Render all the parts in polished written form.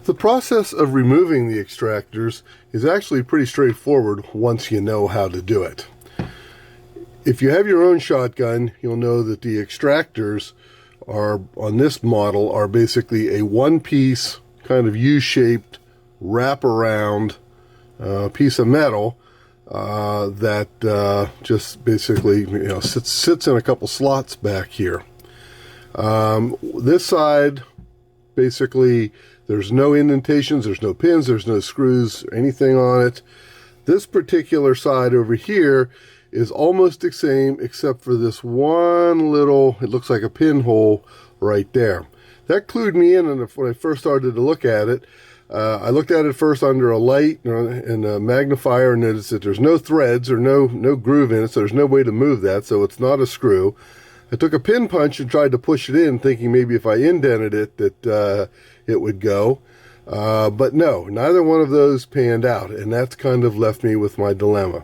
The process of removing the extractors is actually pretty straightforward once you know how to do it. If you have your own shotgun, you'll know that the extractors are, on this model, are basically a one-piece kind of U-shaped wrap-around piece of metal that just basically sits in a couple slots back here. This side, basically, there's no indentations, there's no pins, there's no screws, or anything on it. This particular side over here is almost the same, except for this one little, it looks like a pinhole right there. That clued me in, and when I first started to look at it, I looked at it first under a light and a magnifier and noticed that there's no threads or no groove in it, so there's no way to move that, so it's not a screw. I took a pin punch and tried to push it in, thinking maybe if I indented it that it would go. But no, neither one of those panned out, and that's kind of left me with my dilemma.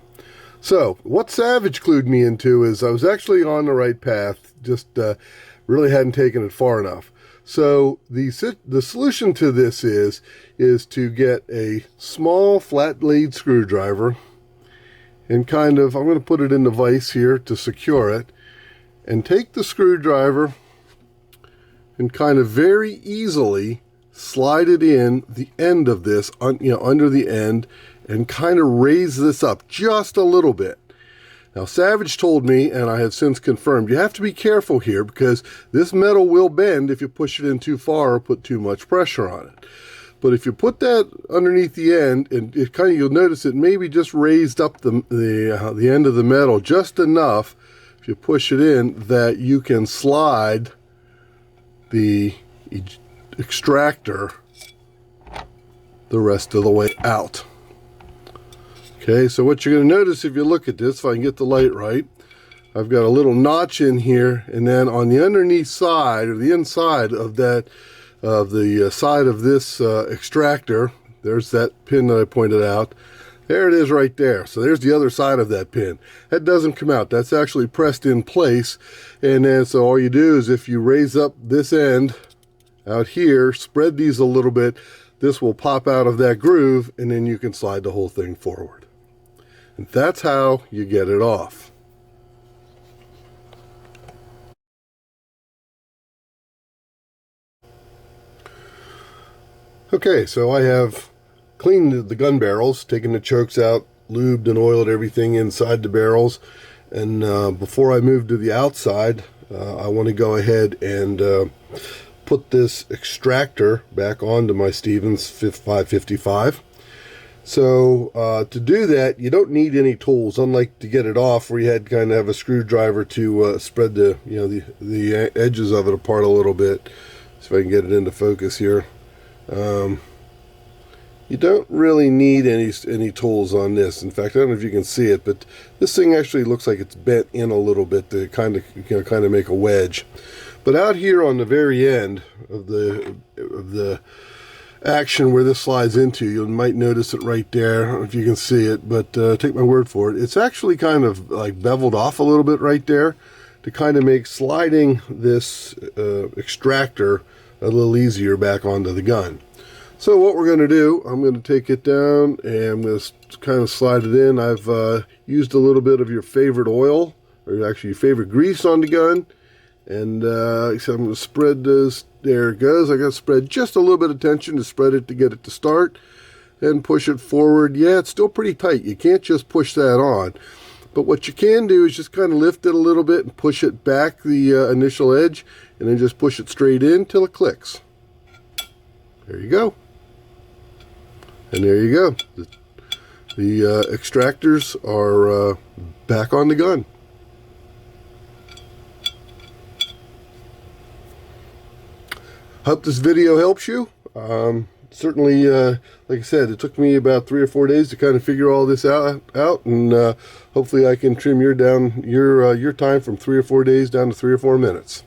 So, what Savage clued me into is I was actually on the right path, just really hadn't taken it far enough. So, the solution to this is to get a small flat blade screwdriver and kind of, I'm going to put it in the vise here to secure it, and take the screwdriver and kind of very easily slide it in the end of this, under the end, and kind of raise this up just a little bit. Now, Savage told me, and I have since confirmed, you have to be careful here because this metal will bend if you push it in too far or put too much pressure on it. But if you put that underneath the end, and it kind of, you'll notice it maybe just raised up the end of the metal just enough, if you push it in, that you can slide the extractor the rest of the way out. Okay, so what you're going to notice if you look at this, if I can get the light right, I've got a little notch in here, and then on the underneath side, or the inside of that, side of this extractor, there's that pin that I pointed out. There it is right there. So there's the other side of that pin. That doesn't come out. That's actually pressed in place. And then so all you do is if you raise up this end out here, spread these a little bit, this will pop out of that groove, and then you can slide the whole thing forward. And that's how you get it off. Okay, so I have cleaned the gun barrels, taken the chokes out, lubed and oiled everything inside the barrels, and before I move to the outside, I want to go ahead and put this extractor back onto my Stevens 555. So to do that, you don't need any tools, unlike to get it off where you had to kind of have a screwdriver to spread the the edges of it apart a little bit. See if I can get it into focus here. You don't really need any tools on this. In fact, I don't know if you can see it, but this thing actually looks like it's bent in a little bit to kind of make a wedge. But out here on the very end of the action where this slides into, you might notice it right there. I don't know if you can see it, but take my word for it. It's actually kind of like beveled off a little bit right there to kind of make sliding this extractor a little easier back onto the gun. So what we're going to do, I'm going to take it down and I'm going to kind of slide it in. I've used a little bit of your favorite oil, or actually your favorite grease on the gun. And so I'm going to spread this. There it goes. I got to spread just a little bit of tension to spread it to get it to start. Then push it forward. Yeah, it's still pretty tight. You can't just push that on. But what you can do is just kind of lift it a little bit and push it back the initial edge, and then just push it straight in till it clicks. There you go. And there you go. The extractors are back on the gun. Hope this video helps you. Certainly, like I said, it took me about 3 or 4 days to kind of figure all this out, and hopefully I can trim your time from 3 or 4 days down to 3 or 4 minutes.